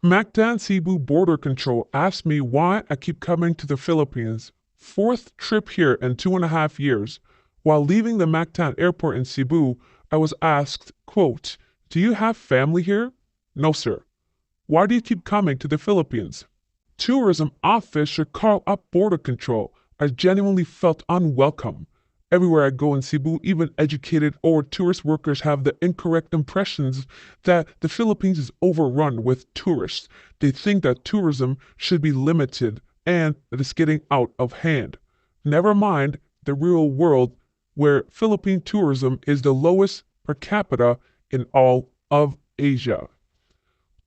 Mactan Cebu Border Control asked me why I keep coming to the Philippines. Fourth trip here in 2.5 years. While leaving the Mactan airport in Cebu, I was asked, quote, "Do you have family here?" "No, sir." "Why do you keep coming to the Philippines?" Tourism office should call up border control. I genuinely felt unwelcome. Everywhere I go in Cebu, even educated or tourist workers have the incorrect impressions that the Philippines is overrun with tourists. They think that tourism should be limited and that it's getting out of hand. Never mind the real world where Philippine tourism is the lowest per capita in all of Asia.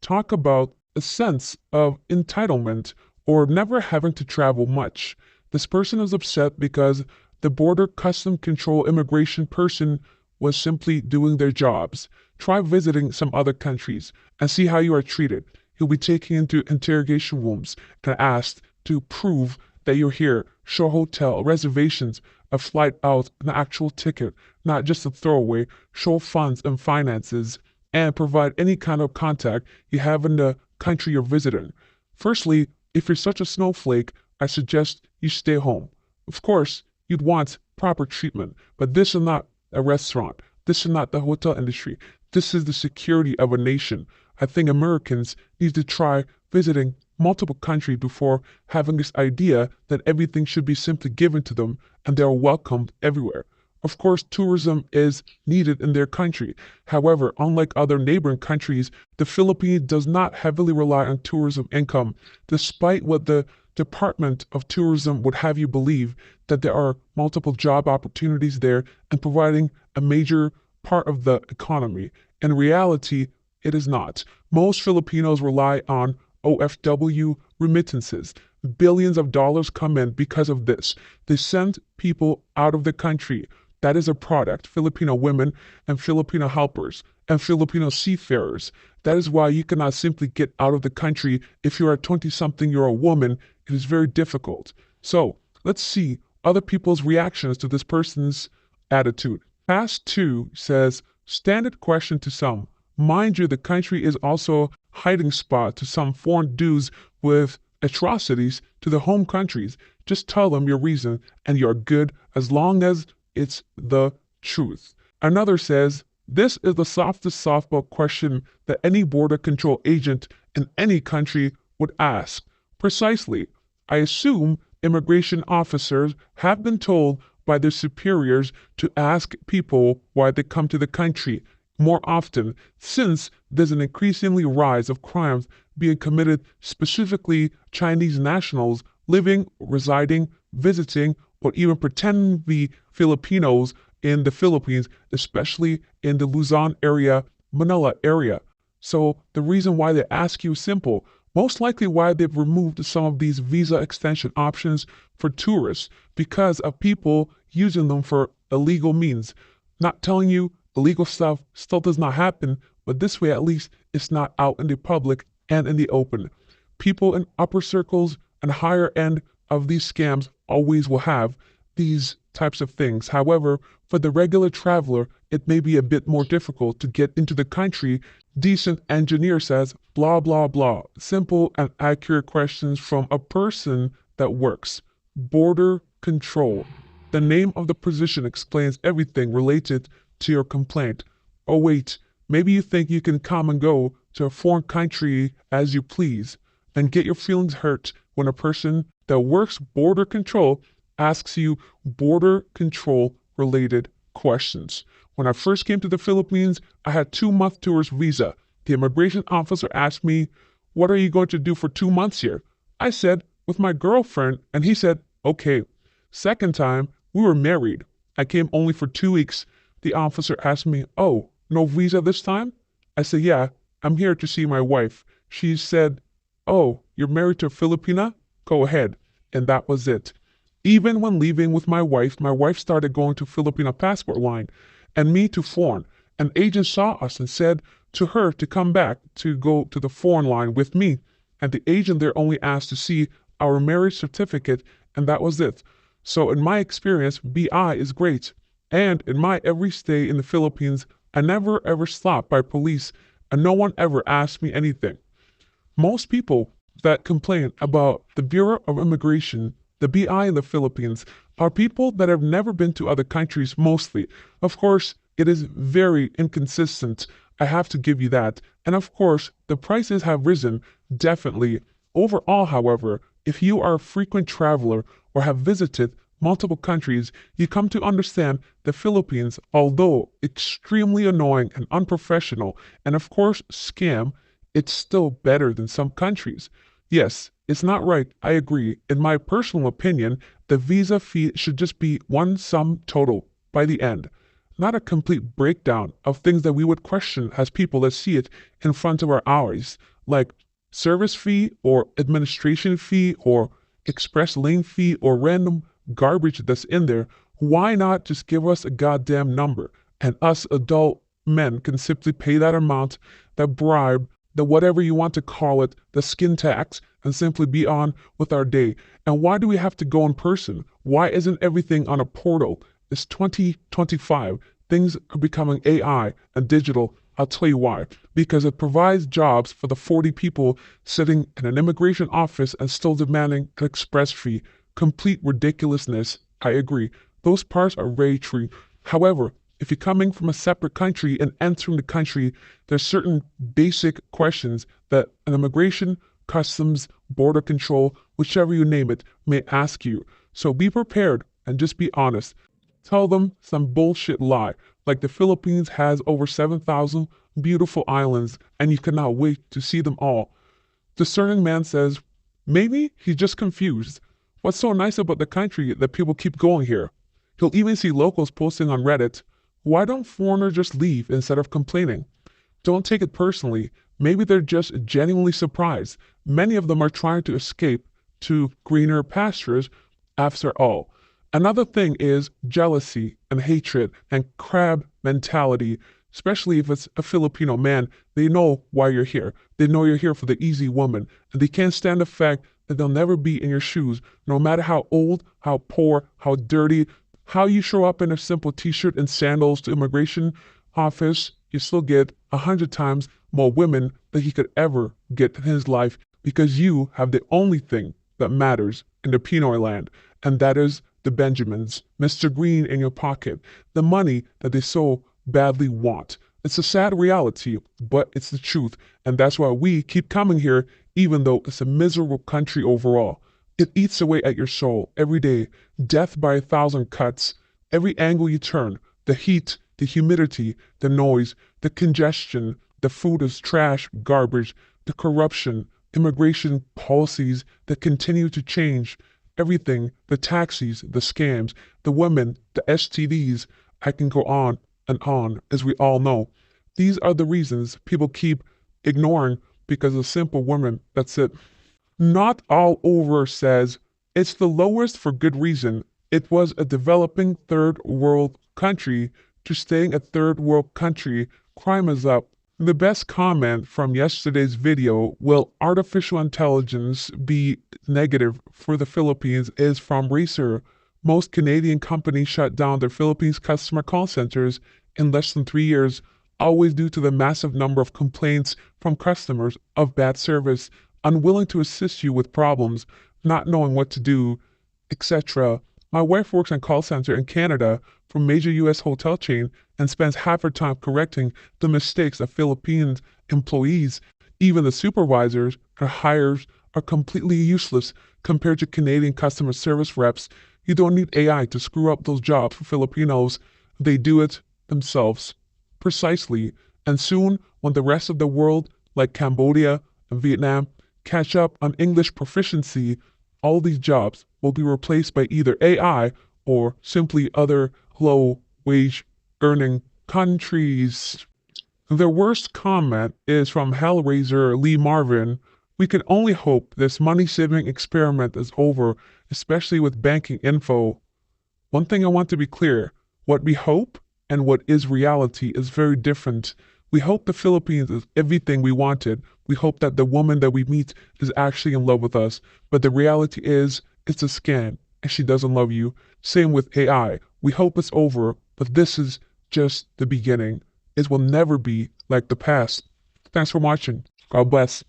Talk about a sense of entitlement or never having to travel much. This person is upset because the border custom control immigration person was simply doing their jobs. Try visiting some other countries and see how you are treated. You'll be taken into interrogation rooms and asked to prove that you're here, show hotel, reservations, a flight out, an actual ticket, not just a throwaway, show funds and finances, and provide any kind of contact you have in the country you're visiting. Firstly, if you're such a snowflake, I suggest you stay home. Of course, you'd want proper treatment, but this is not a restaurant. This is not the hotel industry. This is the security of a nation. I think Americans need to try visiting multiple countries before having this idea that everything should be simply given to them and they are welcomed everywhere. Of course, tourism is needed in their country. However, unlike other neighboring countries, the Philippines does not heavily rely on tourism income, despite what the Department of Tourism would have you believe that there are multiple job opportunities there and providing a major part of the economy. In reality, it is not. Most Filipinos rely on OFW remittances. Billions of dollars come in because of this. They send people out of the country. That is a product, Filipino women and Filipino helpers and Filipino seafarers. That is why you cannot simply get out of the country if you're a 20-something year old woman. It is very difficult. So let's see other people's reactions to this person's attitude. Past 2 says, standard question to some. Mind you, the country is also a hiding spot to some foreign dudes with atrocities to the home countries. Just tell them your reason and you're good as long as it's the truth. Another says, this is the softest softball question that any border control agent in any country would ask. Precisely. I assume immigration officers have been told by their superiors to ask people why they come to the country more often, since there's an increasingly rise of crimes being committed, specifically Chinese nationals living, residing, visiting, or even pretending to be Filipinos in the Philippines, especially in the Luzon area, Manila area. So the reason why they ask you is simple. Most likely why they've removed some of these visa extension options for tourists because of people using them for illegal means. Not telling you illegal stuff still does not happen, but this way at least it's not out in the public and in the open. People in upper circles and higher end of these scams always will have these types of things. However, for the regular traveler, it may be a bit more difficult to get into the country. Decent engineer says, blah, blah, blah. Simple and accurate questions from a person that works. Border control. The name of the position explains everything related to your complaint. Oh wait, maybe you think you can come and go to a foreign country as you please, and get your feelings hurt when a person that works border control asks you border control related questions. When I first came to the Philippines, I had 2-month tourist visa. The immigration officer asked me, "What are you going to do for 2 months here?" I said, "With my girlfriend," and he said, "Okay." Second time, we were married. I came only for 2 weeks. The officer asked me, "Oh, no visa this time?" I said, "Yeah, I'm here to see my wife." She said, "Oh, you're married to a Filipina? Go ahead." And that was it. Even when leaving with my wife started going to Filipino passport line and me to foreign. An agent saw us and said to her to come back to go to the foreign line with me. And the agent there only asked to see our marriage certificate, and that was it. So in my experience, BI is great. And in my every stay in the Philippines, I never ever stopped by police and no one ever asked me anything. Most people that complain about the Bureau of Immigration, the BI in the Philippines, are people that have never been to other countries mostly. Of course, it is very inconsistent. I have to give you that. And of course, the prices have risen, definitely. Overall, however, if you are a frequent traveler or have visited multiple countries, you come to understand the Philippines, although extremely annoying and unprofessional, and of course, scam, it's still better than some countries. Yes, it's not right, I agree. In my personal opinion, the visa fee should just be one sum total by the end, not a complete breakdown of things that we would question as people that see it in front of our eyes, like service fee or administration fee or express lane fee or random garbage that's in there. Why not just give us a goddamn number and us adult men can simply pay that amount, that bribe, the whatever you want to call it, the skin tax, and simply be on with our day? And why do we have to go in person? Why isn't everything on a portal? It's 2025. Things are becoming AI and digital. I'll tell you why. Because it provides jobs for the 40 people sitting in an immigration office and still demanding an express fee. Complete ridiculousness. I agree. Those parts are very true. However, if you're coming from a separate country and entering the country, there's certain basic questions that an immigration, customs, border control, whichever you name it, may ask you. So be prepared and just be honest. Tell them some bullshit lie, like the Philippines has over 7,000 beautiful islands and you cannot wait to see them all. Discerning man says, maybe he's just confused. What's so nice about the country that people keep going here? He'll even see locals posting on Reddit, why don't foreigners just leave instead of complaining? Don't take it personally. Maybe they're just genuinely surprised. Many of them are trying to escape to greener pastures after all. Another thing is jealousy and hatred and crab mentality, especially if it's a Filipino man. They know why you're here. They know you're here for the easy woman, and they can't stand the fact that they'll never be in your shoes, no matter how old, how poor, how dirty, how you show up in a simple t-shirt and sandals to immigration office. You still get 100 times more women than he could ever get in his life because you have the only thing that matters in the Pinoy land, and that is the Benjamins, Mr. Green in your pocket, the money that they so badly want. It's a sad reality, but it's the truth, and that's why we keep coming here, even though it's a miserable country overall. It eats away at your soul every day, death by 1,000 cuts. Every angle you turn, the heat, the humidity, the noise, the congestion, the food is trash, garbage, the corruption, immigration policies that continue to change, everything, the taxis, the scams, the women, the STDs. I can go on and on, as we all know. These are the reasons people keep ignoring because a simple woman, that's it. Not All Over says, it's the lowest for good reason. It was a developing third world country to staying a third world country. Crime is up. The best comment from yesterday's video, will artificial intelligence be negative for the Philippines, is from Racer. Most Canadian companies shut down their Philippines customer call centers in less than 3 years, always due to the massive number of complaints from customers of bad service, unwilling to assist you with problems, not knowing what to do, etc. My wife works in a call center in Canada for a major U.S. hotel chain and spends half her time correcting the mistakes of Philippine employees. Even the supervisors, her hires, are completely useless compared to Canadian customer service reps. You don't need AI to screw up those jobs for Filipinos. They do it themselves. Precisely. And soon, when the rest of the world, like Cambodia and Vietnam, catch up on English proficiency, all these jobs will be replaced by either AI or simply other low-wage earning countries. The worst comment is from Hellraiser Lee Marvin. We can only hope this money-saving experiment is over, especially with banking info. One thing I want to be clear, what we hope and what is reality is very different. We hope the Philippines is everything we wanted. We hope that the woman that we meet is actually in love with us. But the reality is, it's a scam, and she doesn't love you. Same with AI. We hope it's over, but this is just the beginning. It will never be like the past. Thanks for watching. God bless.